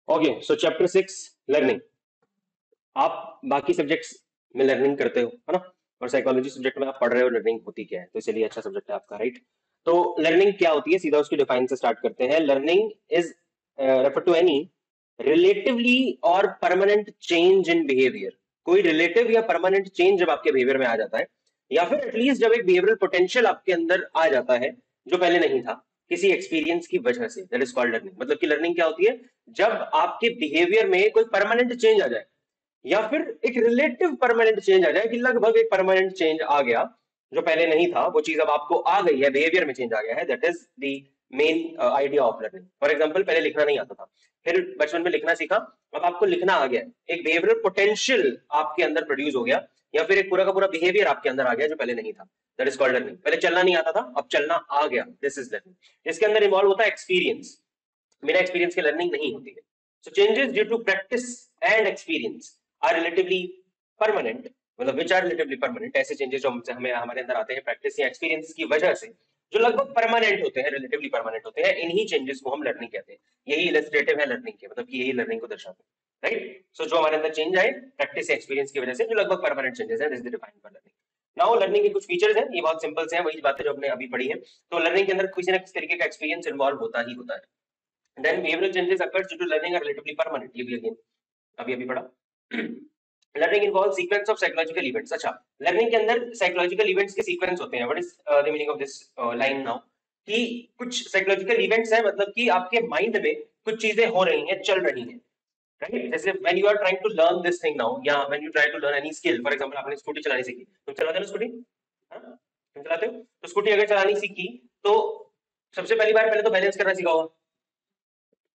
Okay, सो chapter 6 learning. आप बाकी subjects में लर्निंग करते हो, है ना? और साइकोलॉजी सब्जेक्ट में आप पढ़ रहे हो लर्निंग होती क्या है, तो इसलिए अच्छा सब्जेक्ट है आपका, राइट? तो लर्निंग क्या होती है, सीधा उसकी डिफाइन से स्टार्ट करते हैं। Learning is refer to any relatively और परमानेंट चेंज इन बिहेवियर। कोई रिलेटिव या परमानेंट चेंज जब आपके बिहेवियर में आ जाता है, या फिर एटलीस्ट जब एक बिहेवियरल पोटेंशियल आपके अंदर आ जाता है जो पहले नहीं था, किसी एक्सपीरियंस की वजह से, दैट इज कॉल्ड लर्निंग। मतलब कि लर्निंग क्या होती है, जब आपके बिहेवियर में कोई परमानेंट चेंज आ जाए, या फिर एक रिलेटिव परमानेंट चेंज आ जाए कि लगभग एक परमानेंट चेंज आ गया, जो पहले नहीं था वो चीज अब आपको आ गई है, बिहेवियर में चेंज आ गया है। That is the main idea of learning. For example, पहले लिखना नहीं आता था, फिर बचपन में लिखना सीखा, अब आपको लिखना आ गया, एक बिहेवियरल पोटेंशियल आपके अंदर प्रोड्यूस हो गया, या फिर एक पूरा का पूरा बिहेवियर आपके अंदर आ गया जो पहले नहीं था। That is called learning. पहले चलना नहीं आता था, अब चलना आ गया, दिस इज लर्निंग। इसके अंदर इन्वॉल्व होता है एक्सपीरियंस। बिना एक्सपीरियंस के लर्निंग नहीं होती है। So changes due to practice and experience are relatively permanent. मतलब विच आर रिलेटिवली परमानेंट, ऐसे चेंजेस जो हमें हमारे अंदर आते हैं प्रैक्टिस या एक्सपीरियंस की वजह से, जो लगभग परमानेंट होते हैं, रिलेटिवली परमानेंट होते हैं, इन्हीं चेंजेस को हम लर्निंग कहते हैं। यही इलस्ट्रेटिव है लर्निंग के, मतलब कि यही लर्निंग को दर्शाते हैं, राइट? सो जो हमारे अंदर चेंज आए प्रैक्टिस या एक्सपीरियंस की वजह से, जो लगभग परमानेंट चेंजेस है, this is defined by learning. Now learning के कुछ फीचर्स हैं, ये बहुत सिंपल से हैं, वही बातें जो हमने अभी पढ़ी है। तो लर्निंग के अंदर किसी ना किसी तरीके का एक्सपीरियंस इन्वॉल्व होता ही होता है। Then behavioral changes occurs due to learning are relatively permanent. ये भी again अभी पढ़ा। Learning involves sequence of psychological events. अच्छा, learning के अंदर psychological events के sequence होते हैं. What is the meaning of this line now? कि कुछ psychological events हैं, मतलब कि आपके mind में कुछ चीजें हो रही हैं, चल रही हैं, right? जैसे when you are trying to learn this thing now, या when you try to learn any skill, for example आपने स्कूटी चलानी सीखी, तुम चलाते हो ना स्कूटी? हाँ? तुम चलाते हो? तो स्कूटी अगर चलानी सीखी, तो सबसे पहली बार पहले तो बैलेंस करना सीखा होगा।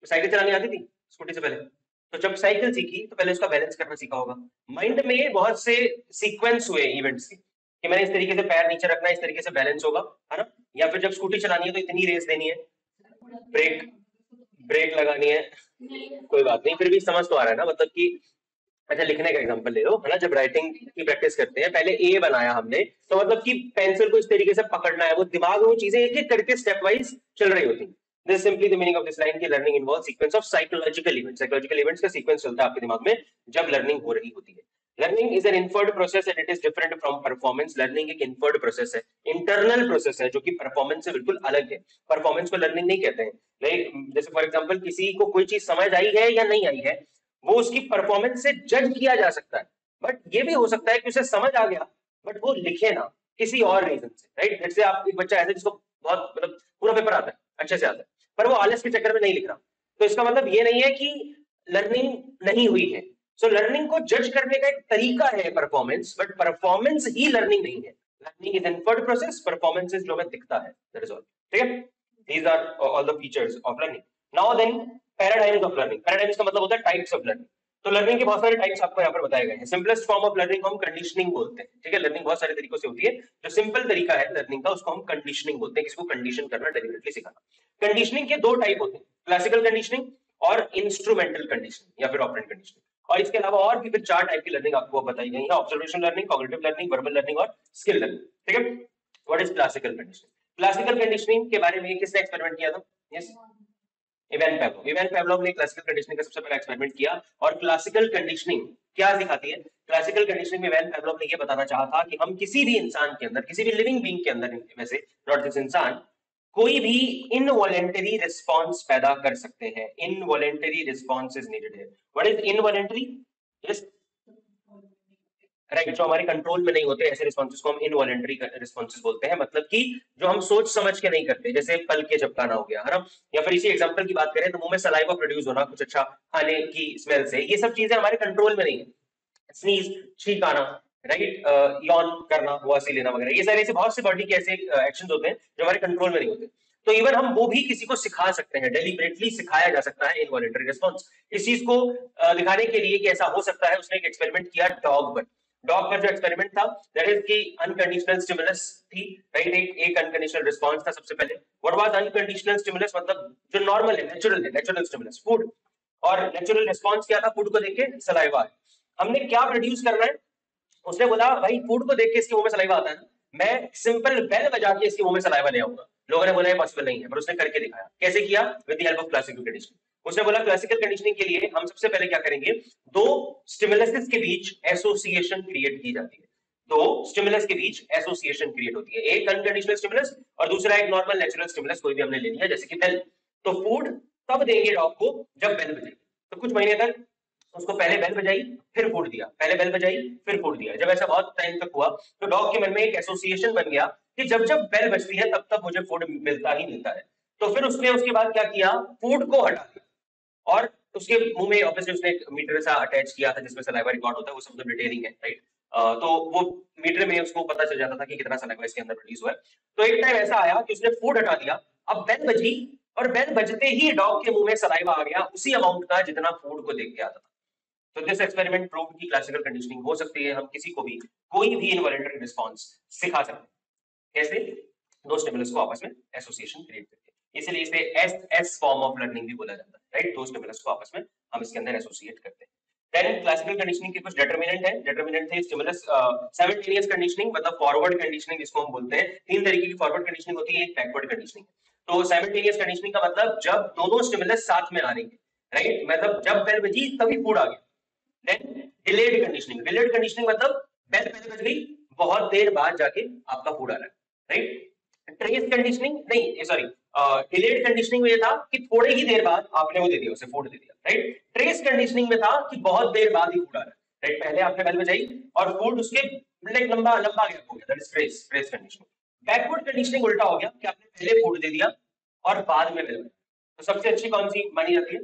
साइकिल चलानी आती थी स्कूटी से पहले, तो जब साइकिल सीखी तो पहले उसका बैलेंस करना सीखा होगा। माइंड में बहुत से सीक्वेंस हुए इवेंट्स के, कि मैंने इस तरीके से पैर नीचे रखना है, इस तरीके से बैलेंस होगा, है ना? या फिर जब स्कूटी चलानी है तो इतनी रेस देनी है, ब्रेक ब्रेक लगानी है, कोई बात नहीं, फिर भी समझ तो आ रहा है ना, मतलब कि अच्छा, लिखने का एग्जांपल ले लो, है ना? जब राइटिंग की प्रैक्टिस करते हैं, पहले ए बनाया हमने, तो मतलब कि पेंसिल को इस तरीके से पकड़ना है, वो दिमाग में वो चीजें एक एक करके स्टेप वाइज चल रही होती। This simply the meaning of this line, की learning involve sequence of psychological events. Psychological events का सीक्वेंस चलता है आपके दिमाग में जब लर्निंग हो रही होती है। Learning is an inferred process and it is different from performance. Learning एक इन्फर्ड प्रोसेस है, इंटरनल प्रोसेस है, जो कि परफॉर्मेंस से बिल्कुल अलग है। परफॉर्मेंस को लर्निंग नहीं कहते हैं। लाइक जैसे फॉर एग्जांपल, किसी को कोई चीज समझ आई है या नहीं आई है, वो उसकी परफॉर्मेंस से जज किया जा सकता है। बट ये भी हो सकता है कि उसे समझ आ गया, बट वो लिखे ना किसी और रीजन से, राइट? जैसे आप, एक बच्चा ऐसा जिसको बहुत, मतलब पूरा पेपर आता है, अच्छे से आता है, पर वो आलस के चक्कर में नहीं लिख रहा, तो इसका मतलब ये नहीं है कि लर्निंग नहीं हुई है। सो लर्निंग को जज करने का एक तरीका है परफॉर्मेंस, बट परफॉर्मेंस ही लर्निंग नहीं है। Learning is inward process, performance is जो हमें दिखता है, दैट इज ऑल। ठीक है, these are all the features of learning. Now then, paradigms of learning. Paradigms का मतलब होता है टाइप्स ऑफ लर्निंग। तो लर्निंग के बहुत सारे टाइप्स आपको यहाँ पर बताए गए हैं। सिंपलेस्ट फॉर्म ऑफ लर्निंग हम कंडीशनिंग बोलते हैं। ठीक है, लर्निंग बहुत सारे तरीकों से होती है, जो सिंपल तरीका है लर्निंग का उसको हम कंडीशनिंग बोलते हैं, किसको कंडीशन करना, डेलिबरेटली सिखाना। कंडीशनिंग के दो टाइप होते हैं, क्लासिकल कंडीशनिंग और इंस्ट्रूमेंटल कंडीशनिंग या फिर ऑपरेंट कंडीशनिंग। और इसके अलावा और भी फिर चार टाइप की लर्निंग आपको बताई गई है, observation learning, cognitive learning, verbal learning और स्किल लर्निंग। ठीक है, what is classical conditioning? Classical conditioning के बारे में किसने एक्सपेरिमेंट किया था? Yes, Ivan Pavlov. Ivan Pavlov ने क्लासिकल कंडीशनिंग का सबसे पहला एक्सपेरिमेंट किया। और क्लासिकल कंडीशनिंग क्या सिखाती है? क्लासिकल कंडीशनिंग में इवान पेवलोव ने यह बताना चाहा था कि हम किसी भी इंसान के अंदर, किसी भी लिविंग बीइंग के अंदर, वैसे नॉट दिस इंसान, कोई भी इनवॉलेंटरी रिस्पॉन्स पैदा कर सकते हैं। इनवॉलेंटरी रिस्पॉन्स इज नीडेड है। What is involuntary? Yes, right, जो हमारे कंट्रोल में नहीं होते, ऐसे रिस्पॉन्सेज को हम इनवॉलेंटरी रिस्पॉन्सेज बोलते हैं। मतलब कि जो हम सोच समझ के नहीं करते, जैसे पल के झपकाना हो गया, है ना? या फिर इसी एग्जांपल की बात करें तो मुंह में सलाइवा प्रोड्यूस होना कुछ अच्छा खाने की स्मेल से, ये सब चीजें हमारे कंट्रोल में नहीं है। स्नीज, छींक आना, राइट, यॉन करना, वासी लेना वगैरह, ये सारे ऐसे बहुत से बॉडी के ऐसे एक्शंस होते हैं जो हमारे कंट्रोल में नहीं होते। तो इवन हम वो भी किसी को सिखा सकते हैं, डेलिबरेटली सिखाया जा सकता है इनवॉलेंटरी रिस्पॉन्स। इस चीज को दिखाने के लिए कि ऐसा हो सकता है, उसने एक एक्सपेरिमेंट किया डॉग पर। डॉग पर जो एक्सपेरिमेंट था, दैट इज की अनकंडीशनल स्टिमुलस थी, राइट? एक अनकंडीशनल रिस्पॉन्स था सबसे पहले। What was unconditional stimulus? मतलब जो नॉर्मल है, नेचुरल स्टिमुलस, फूड। और नेचुरल रिस्पॉन्स क्या था? फूड को देख के सलाइवा। हमने क्या प्रोड्यूस करना है? उसने बोला भाई फूड को देख के इसके मुंह में सलाइवा आता है ना, मैं सिंपल बेल बजा के इसके मुंह में सलाइवा ले आऊंगा। लोगों ने बोला ये पॉसिबल नहीं है, पर उसने करके दिखाया। कैसे किया? With the help of classical conditioning. उसने बोला क्लासिकल कंडीशनिंग के लिए हम सबसे पहले क्या करेंगे, दो स्टिमुलसेस के बीच एसोसिएशन क्रिएट की जाती है। दो स्टिमुलस के बीच एसोसिएशन क्रिएट होती है, एक अनकंडीशनल स्टिमुलस और दूसरा एक नॉर्मल नेचुरल स्टिमुलस, कोई भी हमने ले लिया जैसे कि बेल। तो फूड तब देंगे डॉग को जब बेल बजेगी। तो कुछ महीने तक उसको पहले बेल बजाई फिर फूड दिया, पहले बेल बजाई फिर फूड दिया। जब ऐसा बहुत टाइम तक हुआ तो डॉग के मन में एक एसोसिएशन बन गया कि जब जब बेल बजती है तब तब मुझे फूड मिलता ही मिलता है। तो फिर उसने उसके बाद क्या किया, फूड को हटा दिया और उसके मुंह में ऑब्वियसली उसने एक मीटर सा अटैच किया था जिसमें सलाइवा रिकॉर्ड होता है, वो सब तो डिटेलिंग है, राइट। तो वो मीटर में उसको पता चल जाता था कि कितना सलाइवा इसके अंदर प्रोड्यूस हुआ है। तो एक टाइम ऐसा आया कि उसने फूड हटा दिया, अब बेल बजी और बेल बजते ही डॉग के मुंह में सलाइवा आ गया उसी अमाउंट का जितना फूड को देख के आता था। तो दिस एक्सपेरिमेंट प्रूव की क्लासिकल कंडीशनिंग हो सकती है, हम किसी को भी कोई भी इनवॉलंटरी रिस्पॉन्स सिखा सकते हैं। कैसे, दो स्टिमुलस को आपस में एसोसिएशन क्रिएट करके, इसलिए इसे S S form of learning भी बोला जाता है, राइट। दो स्टिमुलस को आपस में हम इसके अंदर एसोसिएट करते हैं। देन क्लासिकल कंडीशनिंग के कुछ डिटरमिनेंट है, डिटरमिनेंट थे स्टिमुलस साइमल्टेनियस कंडीशनिंग, मतलब फॉरवर्ड कंडीशनिंग जिसको हम बोलते हैं। तीन तरीके की फॉरवर्ड कंडीशनिंग होती है, एक बैकवर्ड कंडीशनिंग। तो साइमल्टेनियस कंडीशनिंग का मतलब जब दोनों स्टिमुलस साथ में आ रही है, राइट, मतलब जब बेल बजी तभी फूड आ गया। Then delayed conditioning, delayed conditioning मतलब बेल पहले बज गई, बहुत देर बाद जाके आपका फूड आ रहा है, राइट। ट्रेस कंडीशनिंग नहीं, सॉरी, डिलेड कंडीशनिंग में ये था कि थोड़े ही देर बाद आपने वो दे दिया, उसे फूड दे दिया, राइट। ट्रेस कंडीशनिंग में था कि बहुत देर बाद ही फूड आ रहा है, राइट। पहले आपने बेल बजाई और फूड उसके लाइक लंबा लंबा गैप हो गया, that is trace trace conditioning. Backward conditioning उल्टा हो गया कि आपने पहले फूड दे दिया और बाद में बेल बजाई। तो सबसे अच्छी कौन सी मानी जाती है,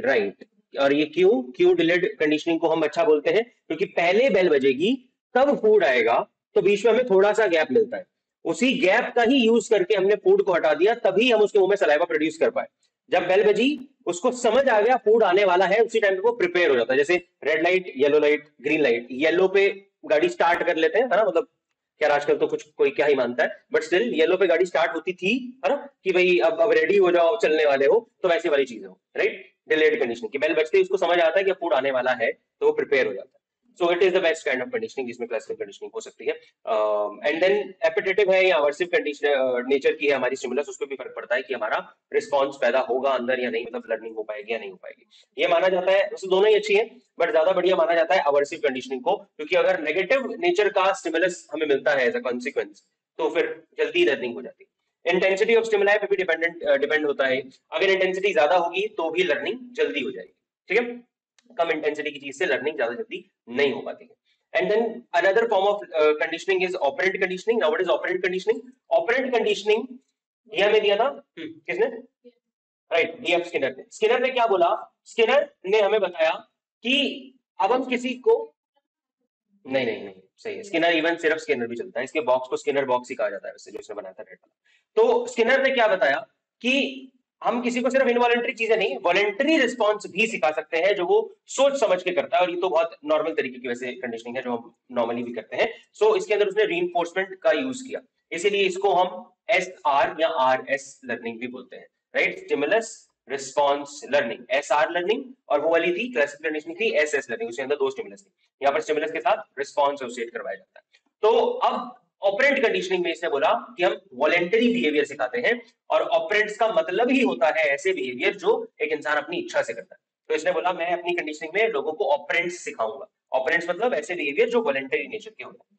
राइट। और ये क्यों क्यों डिलेड कंडीशनिंग को हम अच्छा बोलते हैं, क्योंकि पहले बेल बजेगी तब फूड आएगा, तो बीच में हमें थोड़ा सा गैप मिलता है, उसी गैप का ही यूज करके हमने फूड को हटा दिया, तभी हम उसके मुंह में सलाइवा प्रोड्यूस कर पाए। जब बेल बजी उसको समझ आ गया फूड आने वाला है, उसी टाइम पे वो प्रिपेयर हो जाता है। जैसे red light, yellow light, green light, yellow पे गाड़ी स्टार्ट कर लेते हैं, है ना, मतलब यार आजकल तो कुछ कोई क्या ही मानता है, बट स्टिल येलो पे गाड़ी स्टार्ट होती थी, है ना, कि भाई अब रेडी हो जाओ, चलने वाले हो, तो वैसी वाली चीजें हो, राइट। डिलेड कंडीशनिंग की बेल बजते ही उसको समझ आता है कि फूड आने वाला है, तो वो प्रिपेयर हो जाता है। So it is the best kind of conditioning जिसमें क्लासिकल कंडीशनिंग हो सकती है। एंड देन एपिटेटिव है या अवर्सिव कंडीशन नेचर की है हमारी स्टिमुलस, उसको भी फर्क पड़ता है कि हमारा रिस्पॉन्स पैदा होगा अंदर या नहीं, मतलब लर्निंग हो पाएगी या नहीं हो पाएगी। ये माना जाता है, वैसे दोनों ही अच्छी है, बट ज्यादा बढ़िया माना जाता है अवर्सिव कंडीशनिंग को, क्योंकि अगर नेगेटिव नेचर का स्टिमुलस हमें मिलता है एज अ कॉन्सिक्वेंस, तो फिर जल्दी लर्निंग हो जाती है। इंटेंसिटी ऑफ स्टिमुलाई पे भी डिपेंड होता है, अगर इंटेंसिटी ज्यादा होगी तो भी लर्निंग जल्दी हो जाएगी, ठीक है। कम इंटेंसिटी की चीज से लर्निंग ज्यादा जल्दी नहीं हो पाती है। And then another form of conditioning is operant conditioning. Now what is operant conditioning? Operant conditioning ये हमें दिया था किसने, राइट, डीएफ स्किनर ने। स्किनर ने क्या बोला, स्किनर ने हमें बताया कि अब हम किसी को, नहीं नहीं नहीं, सही है, स्किनर, इवन सिर्फ स्किनर भी चलता है, इसके बॉक्स को स्किनर बॉक्स ही कहा जाता है वैसे, जो इसने बनाया था रेड वाला। तो स्किनर ने क्या बताया कि हम किसी को सिर्फ इनवॉलेंट्री चीजें नहीं, वॉलेंट्री रिस्पॉन्स भी सिखा सकते हैं, जो वो सोच समझ के करता है, और ये तो बहुत नॉर्मल तरीके की वैसे कंडीशनिंग है जो हम नॉर्मली भी करते हैं। सो इसके अंदर उसने रीइंफोर्समेंट का यूज किया, इसीलिए इसको हम एसआर या आरएस लर्निंग भी बोलते हैं, right. Stimulus response learning, SR learning, और वो वाली थी क्लासिकल कंडीशनिंग थी एसएस लर्निंग, उसके अंदर दो स्टिमुलस थी, यहाँ पर स्टिमुलस के साथ रिस्पॉन्स एसोसिएट करवाया जाता है। तो अब ऑपरेंट कंडीशनिंग में इसने बोला कि हम वॉलेंटरी बिहेवियर सिखाते हैं, और ऑपरेंट्स का मतलब ही होता है ऐसे बिहेवियर जो एक इंसान अपनी इच्छा से करता है। तो इसने बोला मैं अपनी कंडीशनिंग में लोगों को ऑपरेंट्स सिखाऊंगा। ऑपरेंट्स मतलब ऐसे बिहेवियर जो वॉलेंटरी नेचर के होते हैं,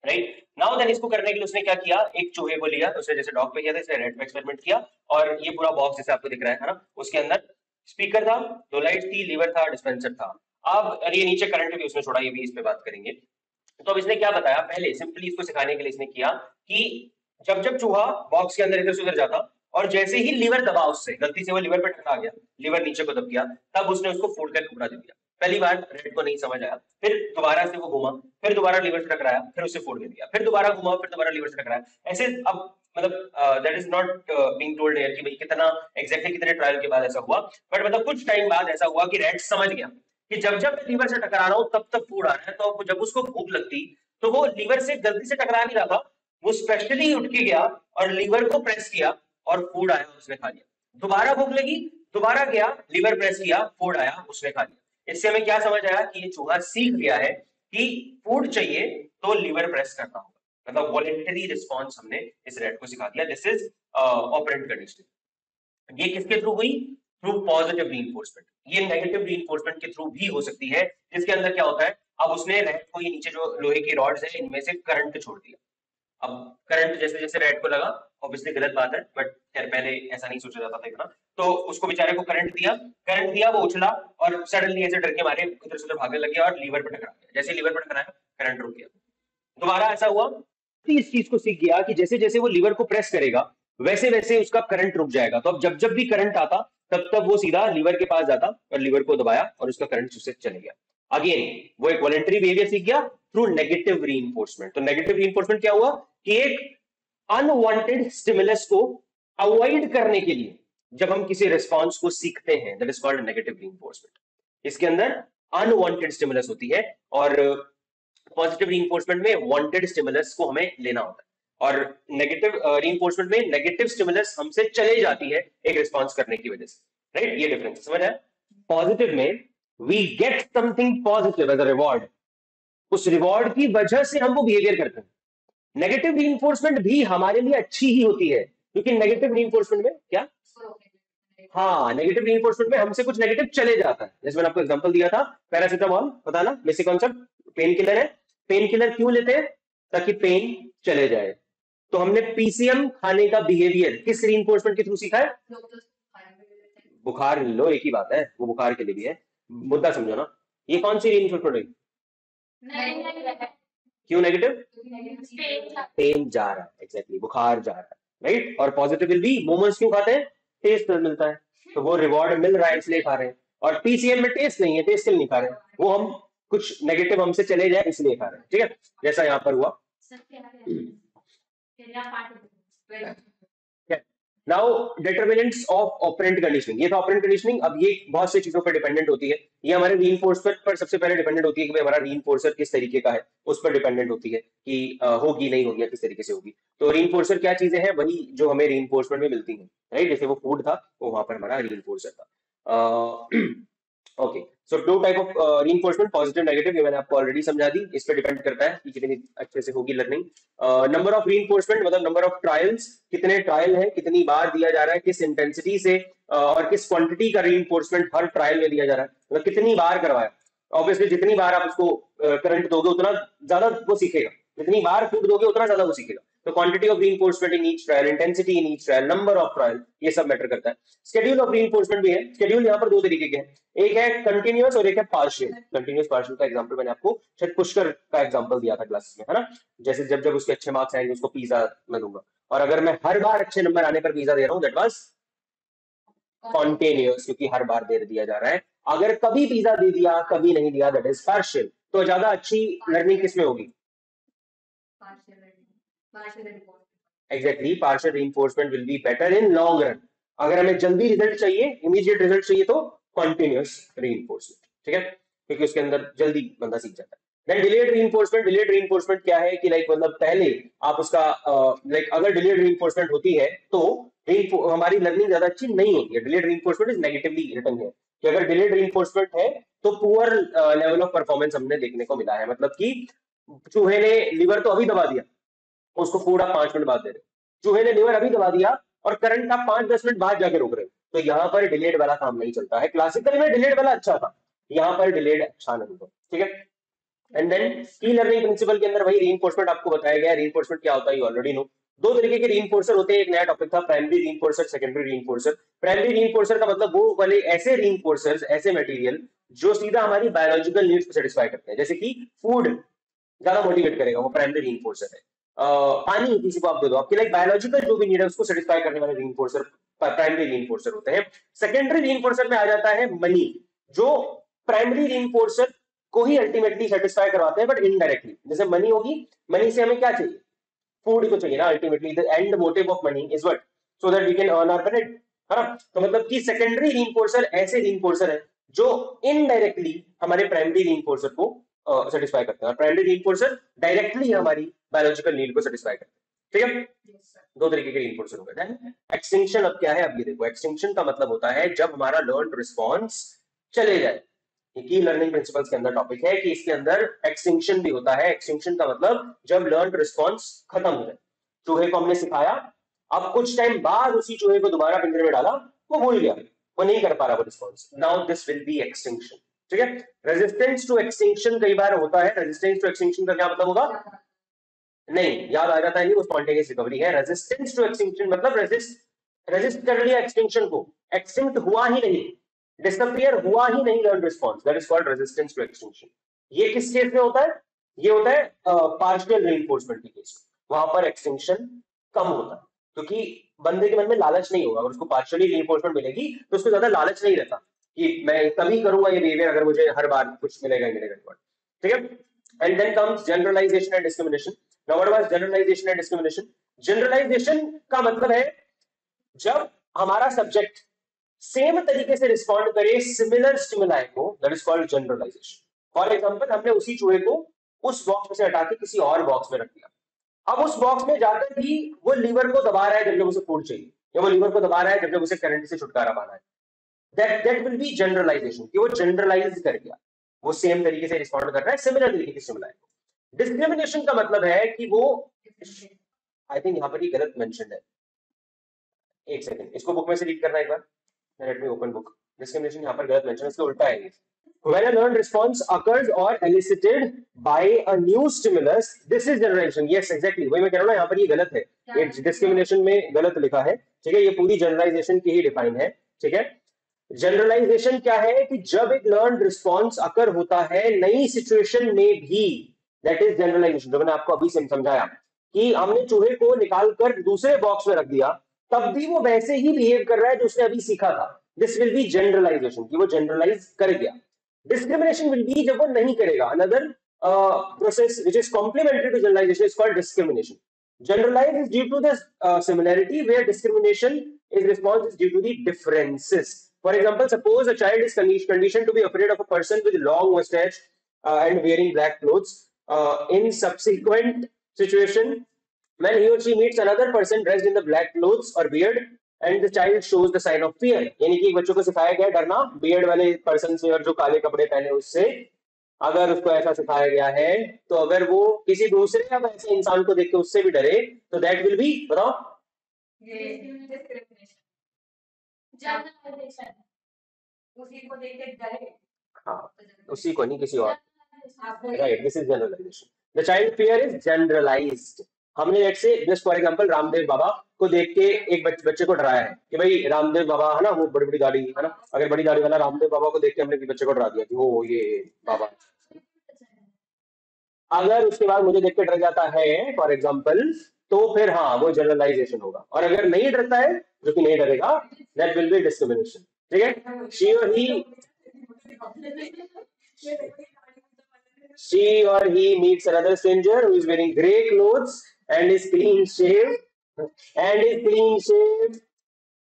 राइट। नाउ देन इसको करने के लिए उसने क्या किया, एक चूहे को लिया, उसने जैसे डॉग पे किया था इसने रेड पे एक्सपेरिमेंट किया, और ये पूरा बॉक्स जैसे आपको दिख रहा है ना, उसके अंदर स्पीकर था, दो लाइट थी, लीवर था, डिस्पेंसर था। अब ये नीचे करंट भी उसने छोड़ा, ये भी इस पे बात करेंगे। तो अब इसने क्या बताया, पहले सिंपली इसको सिखाने के लिए इसने किया कि जब जब चूहा बॉक्स के अंदर इधर से उधर जाता और जैसे ही लीवर दबा, उससे गलती से वो लीवर पे टकरा गया, लीवर नीचे को दब गया, तब उसने उसको फूड का टुकड़ा दे दिया। पहली बार रेड को नहीं समझ आया, फिर दोबारा से वो घुमा, फिर दोबारा लीवर से टकराया, फिर उसे फोड़ दे दिया, फिर दोबारा घुमा, फिर दोबारा लीवर से टकराया, ऐसे। अब मतलब that is not being told here कि भाई कितना एग्जैक्टली कितने ट्रायल के बाद ऐसा हुआ, बट मतलब कुछ टाइम बाद ऐसा हुआ कि रेड समझ गया कि जब जब मैं लीवर से टकरा रहा हूं तब तब फूड आ रहा है। तो जब उसको भूख लगती तो वो लीवर से गलती से टकरा नहीं रहा था, वो स्पेशली उठ के गया और लीवर को प्रेस किया और फूड आया, उसने खा लिया। दोबारा भूख लगी, दोबारा गया, लीवर प्रेस किया, फूड आया, उसने खा लिया। इससे हमें क्या समझ आया कि ये चूहा सीख गया है कि फूड चाहिए तो लीवर प्रेस करना होगा, मतलब वॉलेंटरी रिस्पॉन्स हमने इस रेड को सिखा दिया। This is operant conditioning. ये किसके थ्रू हुई, थ्रू पॉजिटिव रीइंफोर्समेंट। ये नेगेटिव रीइंफोर्समेंट के थ्रू भी हो सकती है, जिसके अंदर क्या होता है, अब उसने रैट को, ये नीचे जो लोहे की रॉड्स है इनमें से करंट छोड़ दिया। अब करंट जैसे जैसे रैट को लगा, ऑब्वियसली गलत बात है, बट खैर पहले ऐसा नहीं सोचा जाता था इतना, तो उसको बेचारे को करंट दिया, वो उछला और सडनली ऐसे डर के मारे इधर से उधर भागने लग गया और लीवर पे टकरा गया। जैसे लीवर पे टकराया, करंट रुक गया। दोबारा ऐसा हुआ, इस चीज को सीख गया कि जैसे जैसे वो लीवर को प्रेस करेगा वैसे वैसे उसका करंट रुक जाएगा। तो अब जब जब भी करंट आता तब तब वो सीधा लीवर के पास जाता और लीवर को दबाया और उसका करंट उससे चले गया। अगेन वो एक वॉलेंटरी बिहेवियर सीख गया थ्रू नेगेटिव रीइंफोर्समेंट। तो नेगेटिव रीइंफोर्समेंट क्या हुआ कि एक अनवांटेड स्टिमुलस को अवॉइड करने के लिए जब हम किसी रिस्पॉन्स को सीखते हैं, that is called negative reinforcement. इसके अंदर अनवांटेड स्टिमुलस होती है और पॉजिटिव रीइंफोर्समेंट में वांटेड स्टिमुलस को हमें लेना होता है, और नेगेटिव रीइंफोर्समेंट में नेगेटिव स्टिमुलस हमसे चले जाती है एक रिस्पॉन्स करने की वजह से। राइट, ये डिफरेंस समझ आया। पॉजिटिव में we get something positive as a reward, उस रिवॉर्ड की वजह से हम वो बिहेवियर करते हैं। नेगेटिव रीइंफोर्समेंट भी हमारे लिए अच्छी ही होती है, क्योंकि नेगेटिव रीइंफोर्समेंट में क्या, हाँ, नेगेटिव रीइंफोर्समेंट में हमसे कुछ नेगेटिव चले जाता है। जैसे मैंने आपको एग्जांपल दिया था पैरासिटामॉल, पता ना, बेसिक कॉन्सेप्ट, पेन किलर है। पेन किलर क्यों लेते हैं, ताकि पेन चले जाए। तो हमने पीसीएम खाने का बिहेवियर किस रीइंफोर्समेंट के थ्रू सीखा है, बुखार लो एक ही बात है, वो बुखार के लिए भी है, मुद्दा समझो ना। ये कौन सी रीइंफोर्समेंट हुई, क्यों नेगेटिव, पेन जा रहा है, एग्जैक्टली बुखार जा रहा है, राइट। और पॉजिटिव विल बी, मोमोज क्यों खाते हैं, टेस्ट मिलता है, तो वो रिवॉर्ड मिल रहा है इसलिए खा रहे हैं। और पीसीएम में टेस्ट नहीं है, टेस्ट नहीं खा रहे हैं, वो हम कुछ नेगेटिव हमसे चले जाए इसलिए खा रहे हैं, ठीक है, जैसा यहाँ पर हुआ। Now determinants of operand conditioning, ये था ऑपरेंट कंडीशनिंग। अब ये बहुत सी चीजों पर डिपेंडेंट होती है, ये हमारे रीइंफोर्समेंट पर सबसे पहले डिपेंडेंट होती है कि भाई हमारा रीइंफोर्सर किस तरीके का है, उस पर डिपेंडेंट होती है कि होगी नहीं होगी या किस तरीके से होगी। तो रीइंफोर्सर क्या चीजें हैं, वही जो हमें रीइंफोर्समेंट में मिलती हैं, राइट। जैसे वो फूड था, वो वहां पर हमारा रीइंफोर्सर था। Okay, so two type of reinforcement, positive negative, ये मैंने आपको ऑलरेडी समझा दी। इस पे डिपेंड करता है कि कितनी अच्छे से होगी लर्निंग। नंबर ऑफ रीइंफोर्समेंट मतलब नंबर ऑफ ट्रायल्स, कितने ट्रायल है, कितनी बार दिया जा रहा है, किस इंटेंसिटी से और किस क्वांटिटी का रीइंफोर्समेंट हर ट्रायल में दिया जा रहा है, मतलब कितनी बार करवाया। ऑब्वियसली जितनी बार आप उसको करंट दोगे उतना ज्यादा वो सीखेगा, जितनी बार फूड दोगे उतना ज्यादा वो सीखेगा। तो quantity of reinforcement in each trial, intensity in each trial, number of trial, ये सब मैटर करता है। शेड्यूल ऑफ रीइंफोर्समेंट भी है। शेड्यूल यहाँ पर दो तरीके के हैं, एक है कंटिन्यूअस और एक है पार्शियल। कंटिन्यूअस पार्शियल का एग्जांपल मैंने आपको शायद पुष्कर का एग्जांपल दिया था क्लास में, है ना। जैसे जब जब उसके अच्छे मार्क्स आएंगे उसको पिज्जा मैं दूंगा, और अगर मैं हर बार अच्छे नंबर आने पर पिज्जा दे रहा हूँ, दैट वाज कॉन्टिन्यूअस, क्योंकि हर बार दे दिया जा रहा है। अगर कभी पिज्जा दे दिया कभी नहीं दिया, दैट इज पार्शियल। तो ज्यादा अच्छी लर्निंग किसमें होगी, exactly, partial reinforcement will be better in long run. अगर हमें जल्दी रिजल्ट चाहिए, इमीडिएट रिजल्ट चाहिए, तो कॉन्टिन्यूअस रीइंफोर्समेंट, ठीक है, क्योंकि उसके अंदर जल्दी बंदा सीख जाता है। Then delayed reinforcement, delayed reinforcement क्या है कि लाइक मतलब पहले आप उसका लाइक अगर डिलेड रीइंफोर्समेंट होती है तो हमारी लर्निंग ज्यादा अच्छी नहीं होती है। Delayed reinforcement is negatively return है कि अगर डिलेड रीइंफोर्समेंट है तो पुअर लेवल ऑफ परफॉर्मेंस हमने देखने को मिला है। मतलब कि चूहे ने लीवर तो अभी दबा दिया, उसको फूड आप 5 मिनट बाद दे रहे हो, चूहे ने लीवर अभी दबा दिया और करंट आप 5-10 मिनट बाद जाके रोक रहे हो, तो यहाँ पर डिलेड वाला काम नहीं चलता है। क्लासिकल में डिलेड वाला अच्छा था, यहाँ पर डिलेड अच्छा नहीं था, ठीक है। एंड देन की लर्निंग प्रिंसिपल के अंदर वही रीइंफोर्समेंट आपको बताया गया। रीइंफोर्समेंट क्या होता है यू ऑलरेडी नो। दो तरीके के रीइंफोर्सर होते हैं, एक नया टॉपिक था प्राइमरी रीइंफोर्सर, सेकेंडरी रीइंफोर्सर। प्राइमरी रीइंफोर्सर का मतलब वो वाले ऐसे रीइंफोर्सर्स, ऐसे मटेरियल जो सीधा हमारी बायोलॉजिकल नीड्स को सेटिस्फाई करते हैं, जैसे कि फूड ज्यादा मोटिवेट करेगा, वो प्राइमरी रीइंफोर्सर है। पानी किसी को आप दे दो, आपकी लाइक बायोलॉजिकल जो भी नीड है उसको सेटिस्फाई करने वाले रीइंफोर्सर प्राइमरी रीइंफोर्सर होते हैं। सेकेंडरी रीइंफोर्सर में आ जाता है मनी, जो प्राइमरी रीइंफोर्सर को ही अल्टीमेटली सेटिस्फाई करवाते हैं बट इनडायरेक्टली। जैसे मनी होगी, मनी से हमें क्या चाहिए, फूड को चाहिए ना ultimately. The end motive of money is what, so that we can earn our bread, है ना। तो मतलब कि सेकेंडरी रीइंफोर्सर ऐसे रीइंफोर्सर है जो इनडायरेक्टली हमारे प्राइमरी रीइंफोर्सर को सेटिस्फाई करते हैं, और प्राइमरी रीइंफोर्सर डायरेक्टली हमारी बायोलॉजिकल नीड को सेटिस्फाई करते हैं, ठीक है। दो तरीके के रीइंफोर्सर हो गए। एक्सटिंक्शन अब क्या है, अब ये देखो, एक्सटिंक्शन का मतलब होता है जब हमारा लर्न्ड रिस्पॉन्स चले जाए। की लर्निंग प्रिंसिपल्स के अंदर टॉपिक है कि इसके अंदर एक्सटिंक्शन भी होता है। एक्सटिंक्शन का मतलब जब लर्न्ड रिस्पॉन्स खत्म हो जाए। चूहे को हमने सिखाया, अब कुछ टाइम बाद उसी चूहे को दोबारा पिंजरे में डाला, वो भूल गया, वो नहीं कर पा रहा वो response, now this will be extinction. ठीक है, रेजिस्टेंस टू एक्सटिंक्शन कई बार होता है। रेजिस्टेंस टू एक्सटिंक्शन का क्या मतलब होगा? नहीं याद आ जाता है, नहीं वो स्पॉन्टेनियस रिकवरी है। रेजिस्टेंस टू एक्सटिंक्शन मतलब रेजिस्ट कर लिया एक्सटिंक्शन को, एक्सटिंक्ट हुआ ही नहीं, डिसअपियर हुआ ही नहीं learn response, that is called resistance to extinction. ये किस केस में होता है? ये होता है पार्शियल रीइंफोर्समेंट के केस में, वहां पर एक्सटिंक्शन कम होता है, क्योंकि बंदे के मन में लालच नहीं होगा। अगर उसको पार्शियली रीइंफोर्समेंट मिलेगी तो उसको ज्यादा लालच नहीं रहता कि मैं तभी करूंगा ये बिहेवियर अगर मुझे हर बार कुछ मिलेगा ही मिलेगा। ठीक है, and then comes generalisation and discrimination. Now what was generalisation and discrimination? Generalisation का मतलब है जब हमारा सब्जेक्ट सेम तरीके से रिस्पॉन्ड करे सिमिलर स्टिमुलाई को, that is called generalisation. For example, हमने उसी चूहे को उस बॉक्स में से हटा के किसी और बॉक्स में रख दिया। अब उस बॉक्स में जाकर भी वो लीवर को दबा रहा है जब जब उसे फूड चाहिए, या वो लीवर को दबा रहा है जब जब उसे करंट से छुटकारा पाना है। दैट विल बी जनरलाइजेशन, कि वो जनरलाइज कर गया, वो सेम तरीके से रिस्पॉन्ड कर रहा है सिमिलर तरीके की स्टिमुलाई को। डिस्क्रिमिनेशन का मतलब है कि वो, आई थिंक यहाँ पर ये गलत मेंशन है, एक सेकंड इसको बुक में से रीड करना एक बार, let me open book. Discrimination यहाँ पर गलत मेंशन है, इसका उल्टा है ये। When a learned response occurs or elicited by a new stimulus, this is generalization. Yes, exactly. वही मैं कह रहा हूँ ना, यहाँ पर ये गलत है, ये डिस्क्रिमिनेशन में गलत लिखा है। ठीक है, ये पूरी जनरलाइजेशन की ही डिफाइन है। ठीक है, जनरलाइजेशन क्या है कि जब एक लर्न रिस्पॉन्स अकर होता है नई सिचुएशन में भी, दैट इज जनरलाइजेशन। जो मैंने आपको अभी समझाया कि हमने चूहे को निकालकर दूसरे बॉक्स में रख दिया, तब भी वो वैसे ही बिहेव कर रहा है जो उसने अभी सीखा था। दिस विल बी जनरलाइजेशन, कि वो जनरलाइज कर गया। डिस्क्रिमिनेशन विल बी जब वो नहीं करेगा, another process which is complementary to generalization is called discrimination. Generalize is due to the similarity, where discrimination is response is due to the differences. For example, suppose a child is conditioned to be afraid of a person with long mustache and wearing black clothes. In subsequent situation, when he or she meets another person dressed in the black clothes or beard, and the child shows the sign of fear, यानी कि बच्चों को सिखाया गया डरना beard वाले person से और जो काले कपड़े पहने उससे। अगर उसको ऐसा सिखाया गया है तो अगर वो किसी दूसरे या ऐसे इंसान को देख के उससे भी डरे तो दैट विल बी, बताओ? उसी को देख के डरे, हाँ, उसी को नहीं किसी और, right, this is generalization. The child fear is generalized. हमने let's say just for example Ramdev Baba को देख के एक बच्चे को डराया है कि भाई रामदेव बाबा है ना, वो बड़ी बड़ी दाढ़ी है ना, अगर बड़ी दाढ़ी वाला रामदेव बाबा को देख के हमने बच्चे को डरा दिया कि वो ये बाबा, अगर उसके बाद मुझे देख के डर जाता है फॉर एग्जाम्पल, तो फिर हाँ वो जनरलाइजेशन होगा। और अगर नहीं डरता है, जो कि नहीं डरेगा, दैट विल बी डिस्क्रिमिनेशन। ठीक है, she or he meets another stranger who is wearing grey clothes and is clean shaved,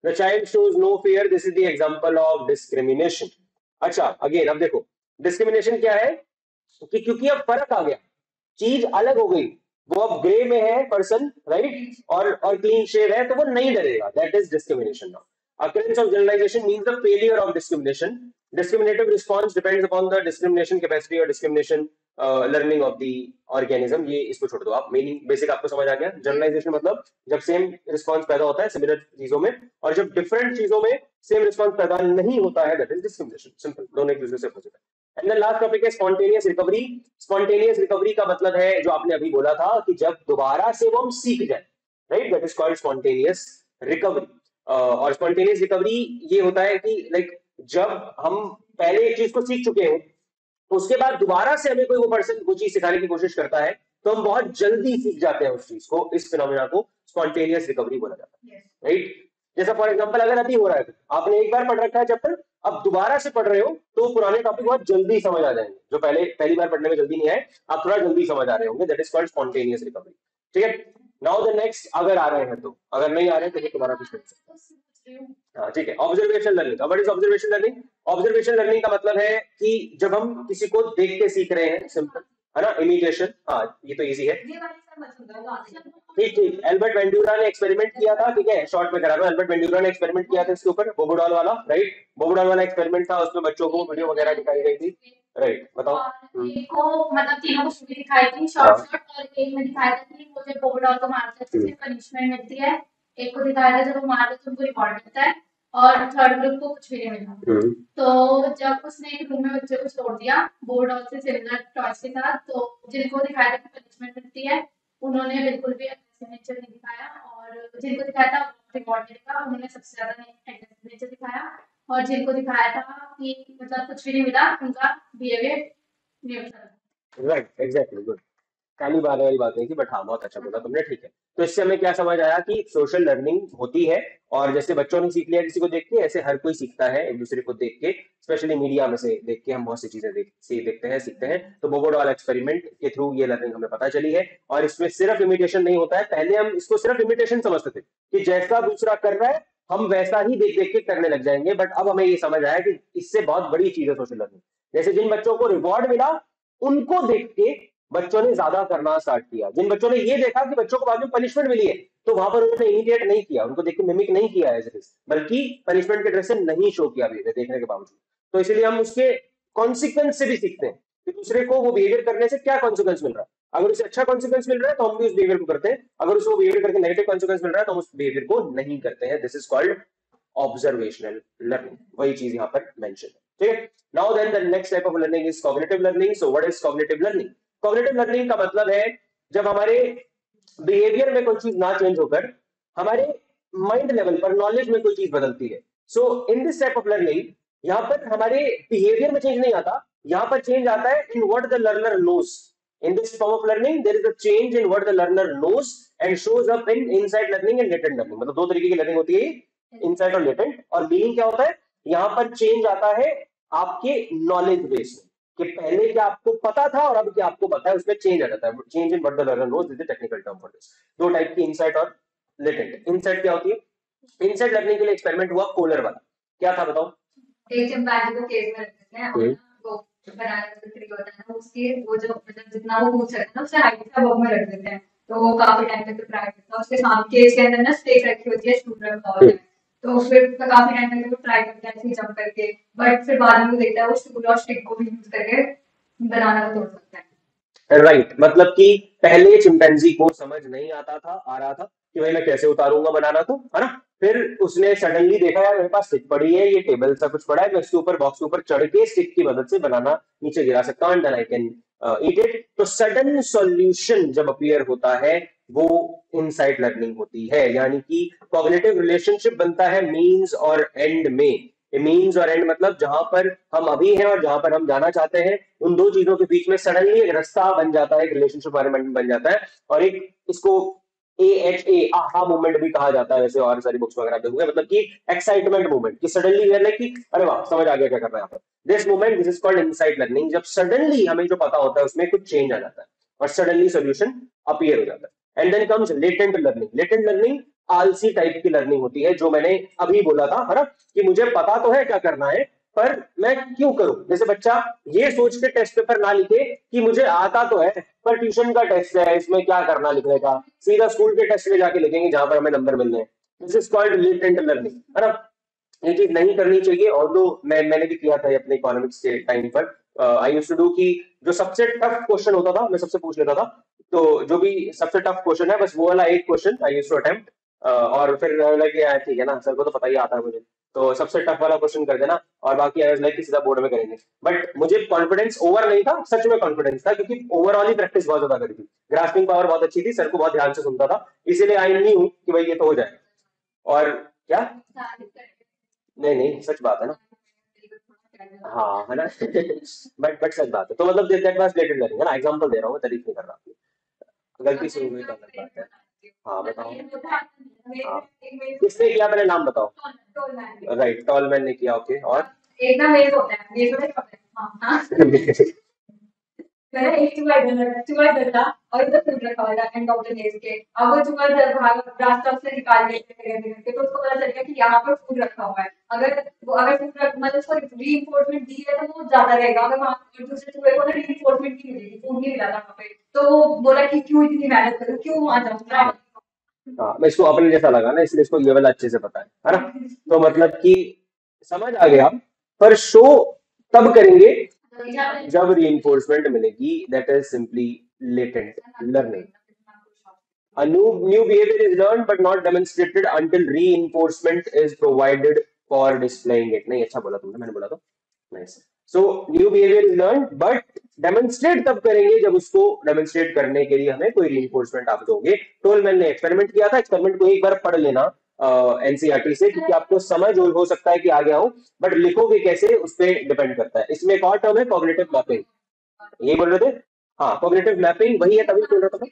the child shows no fear. This is the example of discrimination. अच्छा, अगेन अब देखो discrimination क्या है, कि क्योंकि अब फर्क आ गया, चीज अलग हो गई, वो अब ग्रे में है पर्सन, राइट, और क्लीन शेव है, तो वो नहीं डरेगा, that is discrimination. Now occurrence of generalization means the failure of discrimination. Discriminative response depends upon the discrimination capacity or discrimination learning of the organism. ये इसको छोड़ दो आप, मीनिंग बेसिक आपको समझ आ गया। जनरलाइजेशन मतलब जब सेम रिस्पॉन्स पैदा होता है सिमिलर चीजों में, और जब डिफरेंट चीजों में सेम रिस्पॉन्स पैदा नहीं होता है, दैट इज डिस्क्रिमिनेशन। सिंपल, दोनों एक दूसरे से अपोजिट है। एंड देन लास्ट टॉपिक है स्पॉन्टेनियस रिकवरी। स्पॉन्टेनियस रिकवरी का मतलब है जो आपने अभी बोला था कि जब दोबारा से वो हम सीख जाए, right, that is called spontaneous recovery. और स्पॉन्टेनियस रिकवरी ये होता है कि लाइक जब हम पहले एक चीज को सीख चुके हो, उसके बाद दोबारा से हमें कोई वो पर्सन वो चीज सिखाने की कोशिश करता है, तो हम बहुत जल्दी सीख जाते हैं उस चीज को। इस फिनोमेना को स्पॉन्टेनियस रिकवरी बोला जाता है, राइट। जैसा फॉर एग्जांपल अगर अभी हो रहा है, आपने एक बार पढ़ रखा है चैप्टर, अब दोबारा से पढ़ रहे हो तो पुराने टॉपिक बहुत जल्दी समझ आ जाएंगे, जो पहली बार पढ़ने में जल्दी नहीं आए, आप थोड़ा जल्दी समझ आ रहे होंगे, that is called spontaneous recovery. ठीक है, नाउ द नेक्स्ट, अगर आ रहे हैं तो, अगर नहीं आ रहे हैं तो फिर दोबारा कुछ नहीं सकते। हाँ ठीक है, observation learning. What is observation learning? Observation learning का मतलब है कि जब हम किसी को देख के सीख रहे हैं, सिंपल है ना, इमिटेशन। हाँ ये तो इजी है, ठीक ठीक। एल्बर्ट वेंडूरा ने एक्सपेरिमेंट किया था, ठीक है, शॉर्ट में करा रहा हूं। एल्बर्ट वेंडूरा ने एक्सपेरिमेंट किया था इसके ऊपर, बोबोडॉल वाला, राइट। बोबोडॉल वाला एक्सपेरिमेंट था, उसमें बच्चों को वीडियो वगैरह दिखाई गई थी, राइट। बताओ। एक को मतलब तीनों को छुट्टी दिखाई थी शॉर्ट शॉर्ट, और एक में दिखाया था कि वो जब बोबोडॉल को मारते थे पनिशमेंट मिलती है, एक को दिखाया था जब वो मारते थे उनको रिवॉर्ड मिलता है, और थर्ड ग्रुप को कुछ भी नहीं मिला। तो जब उसने एक रूम में बच्चे को छोड़ दिया बोर्ड और से सिमिलर टॉयज के साथ, तो जिनको दिखाया था कि पनिशमेंट मिलती है उन्होंने बिल्कुल भी अग्रेसिव नेचर नहीं दिखाया, और जिनको दिखाया था रिकॉर्ड नहीं दिखा, उन्होंने सबसे ज्यादा अग्रेसिव नेचर दिखाया। और जिनको दिखाया था कि मतलब कुछ भी नहीं मिला, उनका behaviour neutral. Right, exactly, good. काली बारह वाली बात नहीं थी, बट हाँ बहुत अच्छा बोला तुमने, ठीक है। तो इससे हमें क्या समझ आया कि सोशल लर्निंग होती है, और जैसे बच्चों ने सीख लिया किसी को देख के, ऐसे हर कोई सीखता है एक दूसरे को देख के, स्पेशली मीडिया में से देख के हम बहुत सी चीजें देखते हैं, सीखते हैं। तो बोबोडॉल एक्सपेरिमेंट के थ्रू ये लर्निंग हमें पता चली है, और इसमें सिर्फ इमिटेशन नहीं होता है। पहले हम इसको सिर्फ इमिटेशन समझते थे कि जैसा दूसरा कर रहा है हम वैसा ही देख देख के करने लग जाएंगे, बट अब हमें ये समझ आया कि इससे बहुत बड़ी चीज है सोशल लर्निंग। जैसे जिन बच्चों को रिवॉर्ड मिला उनको देख के बच्चों ने ज्यादा करना स्टार्ट किया। जिन बच्चों ने ये देखा कि बच्चों को बाद में पनिशमेंट मिली है, तो वहां पर उन्होंने इमिटेट नहीं किया, उनको देख के मिमिक नहीं किया एज इट इज, बल्कि पनिशमेंट के ड्रेस से नहीं शो किया बिहेवियर देखने के बावजूद। तो इसलिए हम उसके कॉन्सिक्वेंस से भी सीखते हैं कि दूसरे को वो बिहेवियर करने से क्या कॉन्सिक्वेंस मिल रहा है। अगर उसे अच्छा कॉन्सिक्वेंस मिल रहा है तो हम भी उस बिहेवियर को करते हैं, अगर उसे वो बिहेवियर करके नेगेटिव कॉन्सिक्वेंस मिल रहा है तो हम उस बिहेवियर को नहीं करते हैं। This is called observational learning, वही चीज यहाँ पर मेंशन है, ठीक है। Now then the next type of learning is cognitive learning. So what is cognitive learning? Cognitive learning का मतलब है जब हमारे बिहेवियर में कोई चीज ना चेंज होकर हमारे माइंड लेवल पर, नॉलेज में कोई चीज बदलती है। So in this type of learning यहाँ पर हमारे बिहेवियर में चेंज नहीं आता, यहाँ पर चेंज आता है in what the learner knows. In this form of learning, there is a change in what the learner knows and shows up in inside learning and latent learning. मतलब दो तरीके की लर्निंग होती है, इनसाइड और latent. और meaning क्या होता है, यहाँ पर चेंज आता है आपके नॉलेज बेस में, कि पहले क्या आपको पता था और अब क्या आपको पता है, उसमें चेंज आ जाता है। Change in what the learner knows is the technical term for this. दो टाइप की, इनसाइट और लेटेंट। इनसाइट क्या होती है? इनसाइट लर्निंग के लिए एक्सपेरिमेंट हुआ कोलर वाला, क्या था बताओ? एक चिंपैंजी को केज में रख देते हैं और वो बनाना जो ट्री होता है ना उसके वो जो मतलब जितना वो पूछ सकता है ना उससे हाइट का बॉक्स में रख देते हैं, तो वो काफी टाइम तक ट्राई करता है। उसके सामने केज के अंदर ना स्टेक रखी होती है, स्टूल रखा होता है, तो फिर काफी टाइम तक वो ट्राई करता है ऐसे जंप करके, बट फिर बाद में वो देखता है वो स्टूल और स्टिक को भी यूज करके बनाना को तोड़ सकता है। Right right. मतलब कि पहले चिंपैंजी को समझ नहीं आता था, आ रहा था कि भाई मैं कैसे उतारूंगा बनाना, तो है ना। फिर उसने सडनली देखा यार मेरे पास स्टिक पड़ी है, ये टेबल सा कुछ पड़ा है, मैं इसके ऊपर, बॉक्स के ऊपर चढ़ के स्टिक की मदद से बनाना नीचे गिरा सकता हूं, and then I can eat it. तो सडन सॉल्यूशन जब अपीयर होता है वो इनसाइट लर्निंग होती है, यानी कि कॉग्निटिव रिलेशनशिप बनता है मीन्स और एंड में। मीन्स और एंड मतलब जहां पर हम अभी हैं और जहां पर हम जाना चाहते हैं, उन दो चीजों के बीच में सडनली एक रास्ता बन जाता है, एक रिलेशनशिप बन जाता है। और एक इसको AHA आहा मूवमेंट भी कहा जाता है वैसे, और सारी बुक्स वगैरह देखोगे, मतलब कि एक्साइटमेंट मूवमेंट, कि सडनली वी आर लाइक कि अरे वाह समझ आ गया क्या करना है यहाँ पर। This movement, this is called insight learning. जब सडनली हमें जो पता होता है उसमें कुछ चेंज आ जाता है और सडनली सोल्यूशन अपीयर हो जाता है। And then comes latent learning. Latent learning आलसी टाइप की लर्निंग होती है, जो मैंने अभी बोला था, है ना, कि मुझे पता तो है क्या करना है पर मैं क्यों करूं। जैसे बच्चा ये सोच के टेस्ट पेपर ना लिखे कि मुझे आता तो है पर ट्यूशन का टेस्ट है, इसमें क्या करना लिखने का, सीधा स्कूल के टेस्ट में जाके लिखेंगे जहां पर हमें नंबर मिलने हैं। This is called latent learning, है ना। ये चीज नहीं करनी चाहिए। और तो मैंने भी किया था अपने इकोनॉमिक्स के टाइम पर। आई यूज्ड टू डू कि जो सबसे टफ क्वेश्चन होता था मैं सबसे पूछ लेता था, तो जो भी सबसे टफ क्वेश्चन है बस वो वाला एक question I used to attempt. और फिर लगे यार ठीक है ना, सर को तो पता ही आता है मुझे, तो सबसे टफ वाला क्वेश्चन कर देना, और बाकी आई वाज लाइक सीधा बोर्ड में करेंगे। बट मुझे कॉन्फिडेंस ओवर नहीं था, सच में कॉन्फिडेंस था, क्योंकि ओवरऑल ही प्रैक्टिस बहुत ज्यादा करी थी, ग्रास्पिंग पावर बहुत अच्छी थी, सर को बहुत ध्यान से सुनता था, इसीलिए आई न्यू कि भाई ये तो हो जाएगा। और क्या, नहीं नहीं सच बात है ना, हाँ है ना बट सच बात है। तो मतलब दैट वाज रिलेटेड लर्निंग, है ना, एग्जांपल दे रहा हूँ मैं, तारीफ नहीं कर रहा आपकी, गलती से हो गई तो अलग बात है। हाँ बताओ, हाँ किसने किया, पहले नाम बताओ। राइट, टॉलमैन ने किया, ओके। और एक ना मेज होता है, मेज में हाँ हाँ मैंने एक चूहा इधर था और इधर फूल रखा हुआ था एंड ऑफ द मेज के। अब वो चूहा इधर भाग रास्ता से निकाल के तो उसको पता चल गया कि यहाँ पर फूल रखा हुआ है। अगर फूल रख मतलब उसको रीइंफोर्समेंट दी है तो वो ज्यादा रहेगा, अगर वहाँ दूसरे चूहे को ना रीइंफोर्समेंट नहीं मिलेगी, फूड नहीं मिला था वहाँ पे, तो वो बोला कि क्यों इतनी मेहनत करूँ, क्यों वहाँ जाऊँ। हाँ, मैं इसको अपने जैसा लगा ना, इसलिए इसको ये वाला अच्छे से पता है ना। तो मतलब कि समझ आ गया, पर शो तब करेंगे जब रीइंफोर्समेंट मिलेगी, that is simply latent learning. A new behavior is learned but not demonstrated until reinforcement is provided for displaying it. नहीं, अच्छा बोला तुमने, मैंने बोला तो nice. So new behaviour is learn, but demonstrate तब करेंगे जब उसको डेमोन्स्ट्रेट करने के लिए हमें कोई रीइंफोर्समेंट आप दोगे। टोलमैन ने एक्सपेरिमेंट किया था, एक्सपेरिमेंट को एक बार पढ़ लेना एनसीईआरटी से, क्योंकि आपको समझ हो सकता है कि आ गया हो, बट लिखोगे कैसे उस पर डिपेंड करता है। इसमें एक और टर्म है कॉग्निटिव मैपिंग, ये बोल रहे थे। हाँ, कॉग्निटिव मैपिंग वही है, तभी बोल रहा था।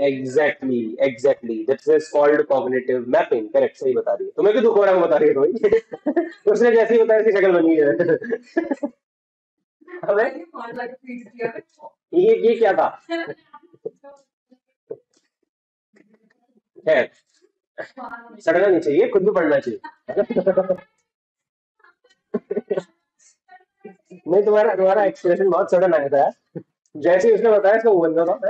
Exactly exactly, this is called cognitive mapping. Correct, सही बता रही है। तुम्हें क्यों दुख हो रहा है बता रही है कोई उसने जैसे ही बताया इसकी शक्ल बनी है। अबे ये क्या था? खैर, सड़ना नहीं चाहिए, खुद भी पढ़ना चाहिए। नहीं, तुम्हारा तुम्हारा एक्सप्रेशन बहुत सडन आया था यार, जैसे ही उसने बताया इसका वो बंदा था।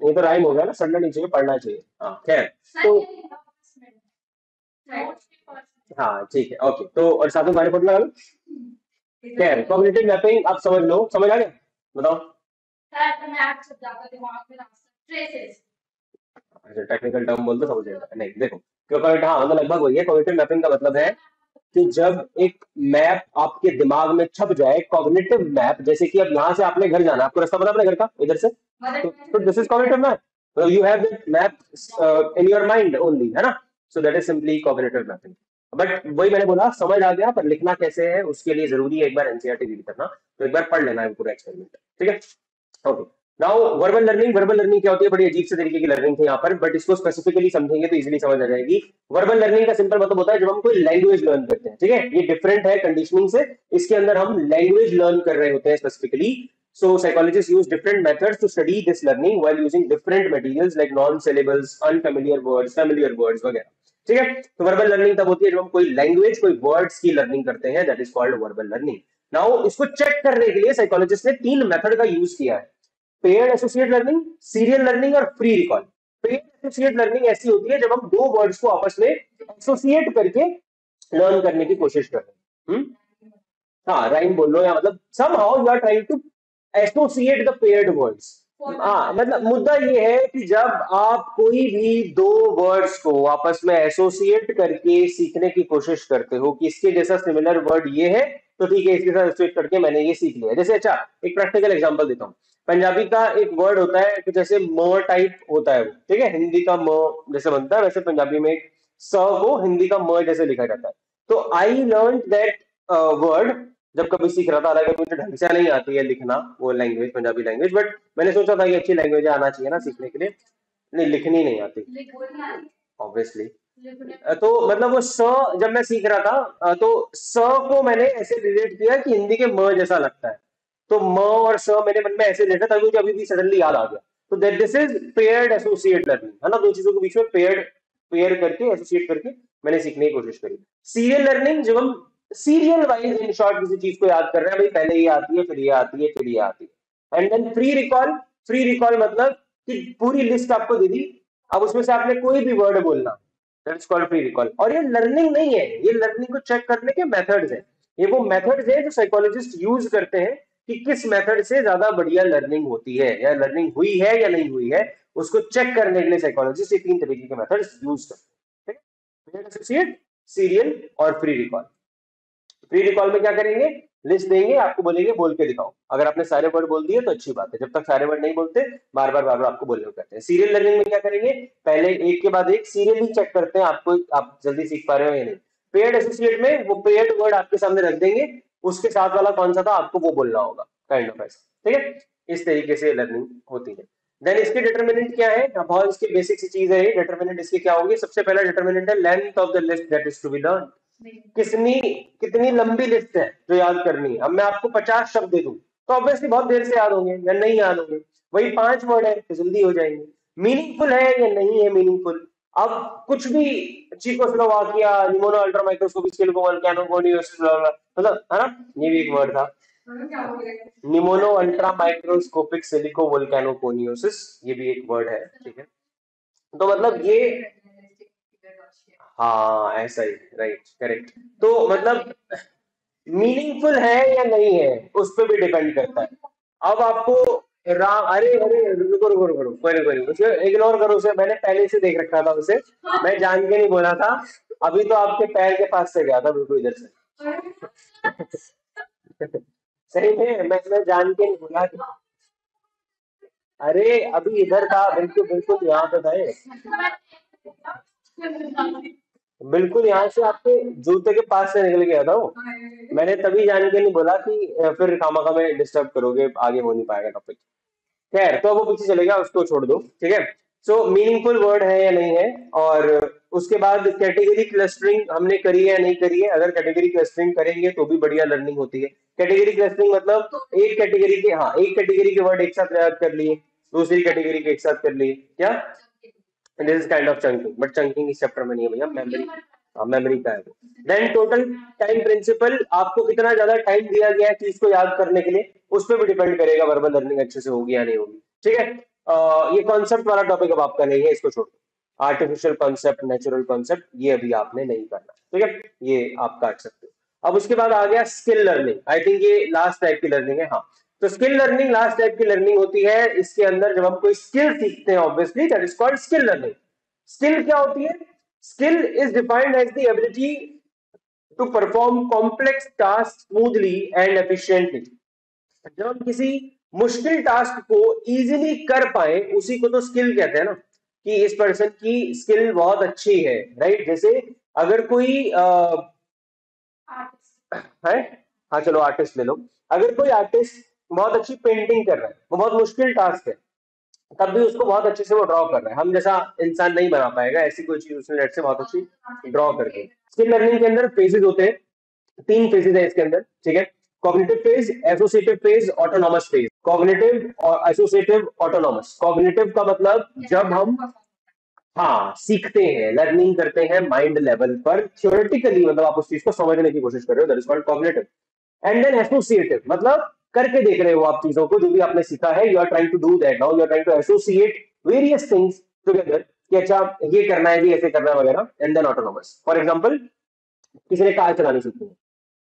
ये तो राइम हो गया ना, सड़ना नहीं चाहिए, पढ़ना चाहिए। हाँ खैर, तो हाँ ठीक है, ओके। तो और साथ में गाने फोटो लगा लो। खैर, कॉग्निटिव मैपिंग आप समझ लो, समझ आ गया? बताओ। अच्छा, टेक्निकल टर्म बोल दो समझ जाएगा। नहीं देखो, क्योंकि हाँ मतलब लगभग वही है। कॉग्निटिव मैपिंग का मतलब है कि जब एक मैप आपके दिमाग में छप जाए, कॉग्निटिव मैप, जैसे कि अब यहाँ से आपने घर जाना, आपको रास्ता पता अपने घर का इधर से, तो this is cognitive map. You have that map in your mind only, है ना? सो that is simply cognitive mapping. But वही मैंने बोला, समझ आ गया, पर लिखना कैसे है उसके लिए जरूरी है एक बार एनसीईआरटी रीड करना, तो एक बार पढ़ लेना है पूरा एक्सपेरिमेंट, ठीक है? Okay. Now verbal learning, verbal learning क्या होती है? बड़ी अजीब से तरीके की लर्निंग थी यहाँ पर, बट इसको स्पेसिफिकली समझेंगे तो इजीली समझ आ जाएगी। वर्बल लर्निंग का सिंपल मतलब होता है जब हम कोई लैंग्वेज लर्न करते हैं, ठीक है? ये डिफरेंट है कंडीशनिंग से, इसके अंदर हम लैंग्वेज लर्न कर रहे होते हैं specifically. So psychologists use different methods to study this learning while using different materials like non-syllables, unfamiliar words, familiar words वगैरह, ठीक है? तो वर्बल लर्निंग तब होती है जब हम कोई लैंग्वेज, कोई वर्ड्स की लर्निंग करते हैं, that is called verbal learning. Now इसको चेक करने के लिए साइकोलॉजिस्ट ने तीन मेथड का यूज किया है: paired associate learning, serial learning और free recall. Paired associate learning ऐसी होती है जब हम दो वर्ड्स को आपस में एसोसिएट करके लर्न करने की कोशिश कर रहे हैं। हाँ, राइम बोल लो, या मतलब somehow you are trying to associate the paired words। हाँ मतलब मुद्दा ये है कि जब आप कोई भी दो वर्ड्स को आपस में एसोसिएट करके सीखने की कोशिश करते हो कि इसके जैसा सिमिलर वर्ड ये है, तो ठीक है, इसके साथ एसोसिएट करके मैंने ये सीख लिया। जैसे अच्छा, एक प्रैक्टिकल एग्जांपल देता हूँ। पंजाबी का एक वर्ड होता है कि जैसे म टाइप होता है वो, ठीक है? हिंदी का म जैसे बनता है, वैसे पंजाबी में स को हिंदी का म जैसे लिखा जाता है। तो आई लर्न दैट वर्ड जब कभी सीख रहा था, हालांकि मुझे ढंग से नहीं आती है लिखना वो लैंग्वेज, पंजाबी लैंग्वेज, बट मैंने सोचा था कि अच्छी लैंग्वेज आना चाहिए ना सीखने के लिए। नहीं, लिखनी नहीं आती ऑब्वियसली। तो मतलब वो स जब मैं सीख रहा था, तो स को मैंने ऐसे रिलेट किया कि हिंदी के म जैसा लगता है, तो म और स मेरे मन में ऐसे लेटा, तभी मुझे अभी भी सडनली याद आ गया। तो that this is paired associate learning, है ना? दो चीजों के बीच में पेयर करके, एसोसिएट करके मैंने सीखने की कोशिश करी। सीरियल लर्निंग, जब हम सीरियल वाइज इन शॉर्ट किसी चीज को याद कर रहे हैं, भाई पहले ये आती है, फिर ये आती है, फिर ये आती है। And then free recall, free recall मतलब कि पूरी लिस्ट आपको दे दी, अब उसमें से आपने कोई भी वर्ड बोलना, दैट्स कॉल्ड फ्री रिकॉल। और ये लर्निंग नहीं है, ये लर्निंग को चेक करने के मेथड्स हैं। ये वो मेथड्स हैं जो साइकोलॉजिस्ट यूज करते हैं कि किस मेथड से ज्यादा बढ़िया लर्निंग होती है, या लर्निंग हुई है या नहीं हुई है, उसको चेक करने के लिए साइकोलॉजिस्ट ये तीन तरीके के मेथड्स यूज करते हैं, ठीक है? एसोसिएट, सीरियल और फ्री रिकॉल। फ्री रिकॉल में क्या करेंगे? लिस्ट देंगे, आपको बोलेंगे बोल के दिखाओ। अगर आपने सारे वर्ड बोल दिए तो अच्छी बात है, जब तक सारे वर्ड नहीं बोलते बार बार आपको बोलने को कहते हैं। सीरियल लर्निंग में क्या करेंगे? पहले एक के बाद एक सीरियल ही चेक करते हैं आपको, आप जल्दी सीख पा रहे हो या नहीं। पेयर्ड एसोसिएट में वो पेयर्ड वर्ड आपके सामने रख देंगे, उसके साथ वाला कौन सा था आपको वो बोलना होगा, काइंड ऑफ ऐसा, ठीक है? इस तरीके से लर्निंग होती है। देन इसके डिटर्मिनेंट क्या है? बहुत इसकी बेसिक सी चीज है ये। डिटर्मिनेंट इसके क्या होंगे? सबसे पहला डिटर्मिनेंट है length of the list that is to be learn. कितनी कितनी लंबी लिस्ट है जो याद करनी है। अब मैं आपको 50 शब्द दे दूं तो ऑब्वियसली बहुत देर से याद होंगे या नहीं याद होंगे। वही 5 वर्ड है तो जल्दी हो जाएंगे। मीनिंगफुल है या नहीं है मीनिंगफुल? अब कुछ भी चीकोस्लोवाकिया, निमोनो अल्ट्रा माइक्रोस्कोपिक स्केल को वोल्केनो गोनियोसिस, मतलब है ना, ये भी एक वर्ड था, निमोनो अल्ट्रा माइक्रोस्कोपिक सिलिको वोल्केनो कोनियोसिस, ये भी एक वर्ड है, ठीक है? तो मतलब ये, हाँ ऐसा ही, राइट, करेक्ट। तो मतलब मीनिंगफुल है या नहीं है उस पर भी डिपेंड करता है। अब आपको राम, अरे अरे रुको रुको रुको रुको, कोई नहीं कोई नहीं, उसे इग्नोर करो, उसे मैंने पहले से देख रखा था उसे, मैं जान के नहीं बोला था। अभी तो आपके पैर के पास से गया था बिल्कुल इधर से। सही में मैं जान के नहीं बोला कि, अरे अभी इधर था, बिल्कुल बिल्कुल यहाँ पे था ये। बिल्कुल यहाँ से आपके जूते के पास से निकल गया था वो। मैंने तभी जान के नहीं बोला कि फिर खामखा में डिस्टर्ब करोगे, आगे हो नहीं पाएगा टॉपिक। खैर, तो वो पीछे चलेगा, उसको छोड़ दो, ठीक है। सो मीनिंगफुल वर्ड है या नहीं है, और उसके बाद कैटेगरी क्लस्टरिंग हमने करी है या नहीं करी है। अगर कैटेगरी क्लस्टरिंग करेंगे तो भी बढ़िया लर्निंग होती है। कैटेगरी क्लस्टरिंग मतलब एक कैटेगरी के, हाँ एक कैटेगरी के वर्ड एक साथ याद कर लिए, दूसरी कैटेगरी के एक साथ कर लिए, क्या this is kind of chunking, but chunking इस चैप्टर में नहीं है भैया, मेमोरी, मेमोरी का है वो। देन टोटल टाइम प्रिंसिपल, आपको कितना ज्यादा टाइम दिया गया है चीज को याद करने के लिए, उस पर भी डिपेंड करेगा वर्बल लर्निंग अच्छे से होगी या नहीं होगी, ठीक है। ये कॉन्सेप्ट वाला टॉपिक अब आपका नहीं है, इसको छोड़ दो। आर्टिफिशियल कॉन्सेप्ट, नेचुरल कॉन्सेप्ट, ये अभी आपने नहीं करना, ठीक है, ये आप काट सकते हो। अब उसके बाद आ गया स्किल लर्निंग, आई थिंक ये लास्ट टाइप की लर्निंग है, हाँ। तो स्किल लर्निंग लास्ट टाइप की लर्निंग होती है। इसके अंदर जब हम कोई स्किल सीखते हैं, obviously that is called skill learning. Skill क्या होती है? Skill is defined as the ability to perform complex task smoothly and efficiently. जब हम किसी मुश्किल टास्क को इजीली कर पाए, उसी को तो स्किल कहते हैं ना, कि इस पर्सन की स्किल बहुत अच्छी है, राइट। जैसे अगर कोई है, हाँ चलो आर्टिस्ट ले लो। अगर कोई आर्टिस्ट बहुत अच्छी पेंटिंग कर रहा है, वो बहुत मुश्किल टास्क है, तब भी उसको बहुत अच्छे से वो ड्रॉ कर रहा है, हम जैसा इंसान नहीं बना पाएगा ऐसी कोई चीज उसने नेट से बहुत अच्छी ड्रॉ करके। स्किल लर्निंग के अंदर फेजेस होते हैं, 3 फेजेस है इसके अंदर, ठीक है। Cognitive phase, associative phase, autonomous phase. Cognitive और एसोसिएटिव, ऑटोनॉमस। कॉग्निटिव का मतलब जब हम, हाँ, सीखते हैं, लर्निंग करते हैं माइंड लेवल पर, थ्योरेटिकली, मतलब आप उस चीज को समझने की कोशिश कर रहे हो, that is called cognitive. And then associative मतलब करके देख रहे हो आप चीजों को, जो भी आपने सीखा है, you are trying to do that now, you are trying to associate various things together, कि अच्छा ये करना है, भी ऐसे करना है वगैरह। And then autonomous, for example किसी ने कार चलानी सीखनी है,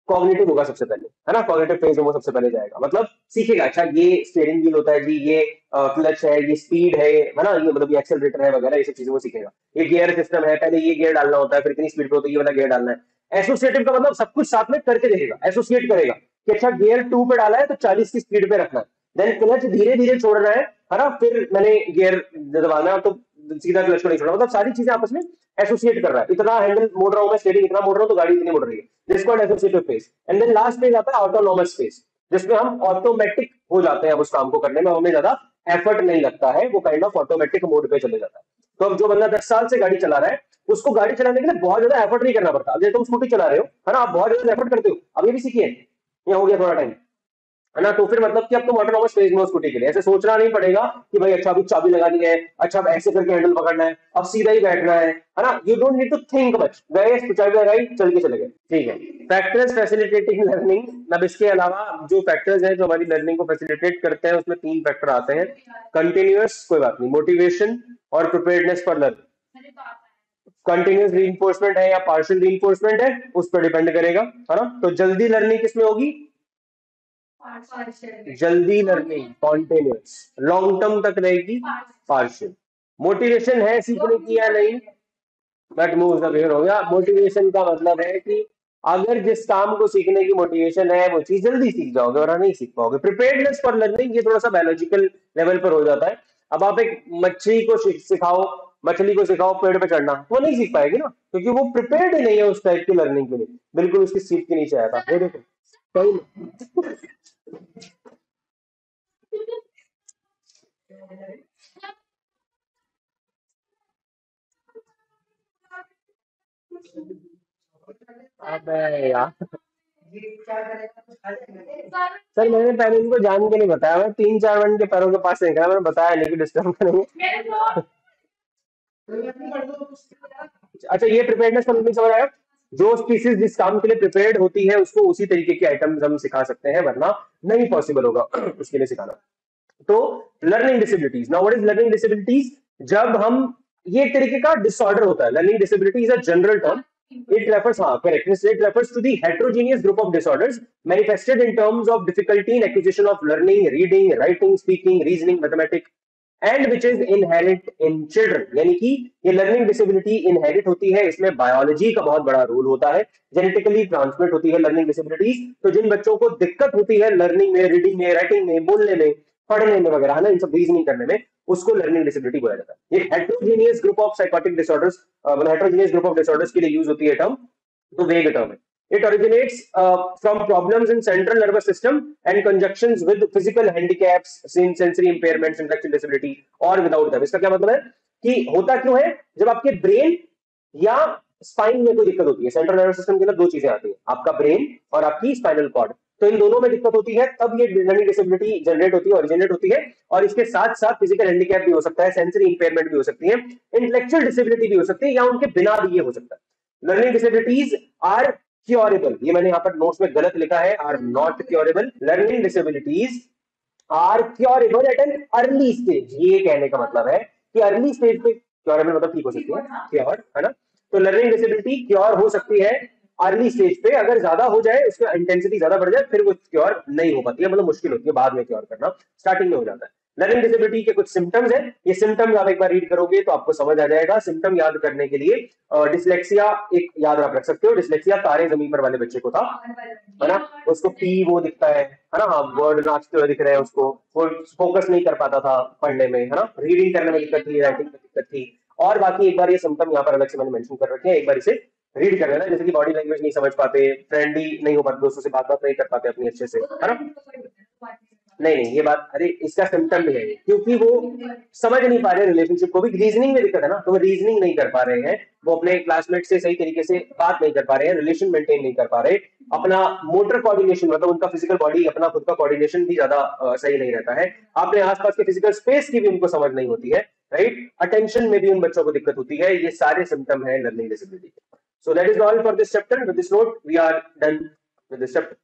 कॉग्निटिव होगा सबसे पहले, है ना, कॉग्निटिव फेज में वो सबसे पहले जाएगा, मतलब सीखेगा, अच्छा ये स्टीयरिंग व्हील होता है जी, ये क्लच है, ये स्पीड है ना, ये मतलब ये एक्सेलरेटर है वगैरह, ये सब चीजें वो सीखेगा। ये गियर सिस्टम है, पहले ये गियर डालना होता है, फिर इतनी स्पीड पे होता है, ये वाला गियर डालना है। एसोसिएटिव का मतलब सब कुछ साथ में करके देखेगा, एसोसिएट करेगा, कि अच्छा गियर 2 पे डाला है तो 40 की स्पीड पे रखना है, देन क्लच धीरे धीरे छोड़ना है ना, फिर मैंने गियर दबाना है तो सीधा क्लच को नहीं छोड़ना, मतलब सारी चीजें आपस में एसोसिएट कर रहा है, इतना हैंडल मोड़ रहा हूं मैं, स्टीयरिंग इतना मोड़ रहा हूं तो गाड़ी इतनी मोड़ रही है, this called associative phase. And then last phase आता है ऑटोनॉमस फेज, जिसमें हम ऑटोमेटिक हो जाते हैं, अब उस काम को करने में हमें ज्यादा एफर्ट नहीं लगता है, वो काइंड ऑफ ऑटोमेटिक मोड पे चले जाता है। तो अब जो बंदा 10 साल से गाड़ी चला रहा है, उसको गाड़ी चलाने के लिए बहुत ज्यादा एफर्ट नहीं करना पड़ता। अब जैसे तुम स्कूटी चला रहे हो, है ना, आप बहुत ज्यादा एफर्ट करते हो, अब ये भी सीखिए, ये हो गया थोड़ा टाइम, है ना, तो फिर मतलब कि अब तुम ऑटोनॉमस फेज में हो स्कूटी के लिए, ऐसे सोचना नहीं पड़ेगा कि भाई अच्छा अभी चाबी लगानी है, अच्छा अब ऐसे करके हैंडल पकड़ना है, अब सीधा ही बैठना है ना, you don't need to think much, गए तो चाबी लगाई, चल के चले गए, ठीक है। फैक्टर्स फैसिलिटेटिंग लर्निंग, अब इसके अलावा जो फैक्टर्स हैं जो हमारी लर्निंग को फैसिलिटेट करते हैं, उसमें 3 फैक्टर आते हैं। कंटिन्यूअस, कोई बात नहीं, मोटिवेशन और preparedness for learning. Continuous reinforcement है या पार्शियल रीइंफोर्समेंट है, उस पर डिपेंड करेगा, है ना। तो जल्दी लर्निंग किसमें होगी? जल्दी लर्निंग कॉन्टिन्यूस, लॉन्ग टर्म तक रहेगी पार्शियल। मोटिवेशन है सीखने की या नहीं, बट मूव अवेयर हो गया। मोटिवेशन का मतलब है कि अगर जिस काम को सीखने की मोटिवेशन है वो चीज जल्दी सीख जाओगे, वरना नहीं सीख पाओगे। प्रिपेयर्डनेस फॉर लर्निंग, ये थोड़ा सा बायोलॉजिकल लेवल पर हो जाता है। अब आप एक मछली को सिखाओ, मछली को सिखाओ पेड़ पे चढ़ना, वो नहीं सीख पाएगी ना, क्योंकि वो प्रिपेयर्ड ही नहीं है उस टाइप की लर्निंग के लिए, बिल्कुल उसकी सीट के नीचे आया था, वो देखो सही। अबे यार, सर मैंने पहले इनको जान के नहीं बताया, मैं 3-4 मिनट के पैरों के पास से निकला, मैंने बताया नहीं कि डिस्टर्ब करेंगे। अच्छा ये प्रिपेयर्डनेस का मतलब समझ आया, जो स्पीसीज जिस काम के लिए प्रिपेयर्ड होती है उसको उसी तरीके के आइटम्स हम सिखा सकते हैं, वरना नहीं पॉसिबल होगा उसके लिए सिखाना। तो learning disabilities, now what is learning disabilities? जब हम, ये एक तरीके का डिसऑर्डर होता है, learning disability is a general term, It refers, correct. It refers to the heterogeneous group of disorders manifested in terms of difficulty in acquisition of learning, reading, writing, speaking, reasoning, mathematics, and which is inherent in children. यानी कि ये learning disability inherit होती है, इसमें biology का बहुत बड़ा role होता है, जेनेटिकली ट्रांसमिट होती है लर्निंग डिसेबिलिटीज। तो जिन बच्चों को दिक्कत होती है लर्निंग में, रीडिंग में, राइटिंग में, बोलने में, पढ़ने में वगैरह, है ना, इन सब रीजनिंग करने में, उसको लर्निंग डिसेबिलिटी बोला जाता है। ये heterogeneous group of psychotic disorders, मतलब हेट्रोजीनियस ग्रुप ऑफ डिसऑर्डर्स के लिए यूज होती है टर्म, तो वेग टर्म है। It originates from problems in central nervous system and conjunctions with physical handicaps, sensory impairments, intellectual disability, or without them. इसका क्या मतलब है कि होता क्यों है? जब आपके ब्रेन या स्पाइन में कोई दिक्कत होती है, सेंट्रल नर्वस सिस्टम के अंदर दो चीजें आती है, आपका ब्रेन और आपकी स्पाइनल कॉर्ड, तो इन दोनों में दिक्कत होती है, तब ये लर्निंग डिसेबिलिटी जनरेट होती है, ओरिजिनेट होती है। और इसके साथ साथ फिजिकल हैंडीकैप भी हो सकता है, सेंसरी इंपेयरमेंट भी हो सकती है, इंटेलेक्चुअल डिसेबिलिटी भी हो सकती है, या उनके बिना भी ये हो सकता है। लर्निंग डिसेबिलिटीज आर क्योरेबल, ये मैंने यहाँ पर नोट्स में गलत लिखा है, are not curable. Learning disabilities are curable at an early stage. ये कहने का मतलब है कि अर्ली स्टेज पे क्योरेबल मतलब ठीक हो सकती है, क्योर, है ना। तो लर्निंग डिसेबिलिटी क्योर हो सकती है अर्ली स्टेज पे, अगर ज्यादा हो जाए, उसका इंटेंसिटी ज्यादा बढ़ जाए, फिर वो क्योर नहीं हो पाती है, मतलब मुश्किल होती है बाद में क्योर करना, स्टार्टिंग में हो जाता है। लर्निंग डिसेबिलिटी के कुछ सिम्टम्स हैं, ये सिम्टम्स आप एक बार रीड करोगे तो आपको समझ आ जाएगा। सिम्टम याद करने के लिए डिसलेक्सिया एक याद आप रख सकते हो। डिसलेक्सिया तारे जमीन पर वाले बच्चे को था, है ना, उसको पी वो दिखता है ना, हाँ, वर्ड नाचते हुए दिख रहे हैं उसको, वो फोकस नहीं कर पाता था पढ़ने में, है ना, रीडिंग करने में दिक्कत थी, राइटिंग में दिक्कत थी। और बाकी एक बार ये सिम्टम यहाँ पर अलग से मैंने मेंशन कर रखे हैं, एक बार इसे रीड कर लेना। जैसे कि बॉडी लैंग्वेज नहीं समझ पाते, फ्रेंडली नहीं हो पाते, दोस्तों से बात नहीं कर पाते अपनी अच्छे से, है ना। नहीं, ये बात, अरे इसका सिम्टम भी है, क्योंकि वो समझ नहीं पा रहे रिलेशनशिप को भी, रीजनिंग में दिक्कत है ना, तो वो रीजनिंग नहीं कर पा रहे हैं, वो अपने क्लासमेट से सही तरीके से बात नहीं कर पा रहे हैं, रिलेशन मेंटेन नहीं कर पा रहे, अपना मोटर कोऑर्डिनेशन, मतलब उनका फिजिकल बॉडी, अपना खुद का कोऑर्डिनेशन भी ज्यादा सही नहीं रहता है, अपने आसपास के फिजिकल स्पेस की भी उनको समझ नहीं होती है, राइट, अटेंशन में भी उन बच्चों को दिक्कत होती है। ये सारे सिम्टम है लर्निंग डिसेबिलिटी के। So that is all for this chapter. With this note we are done with this chapter.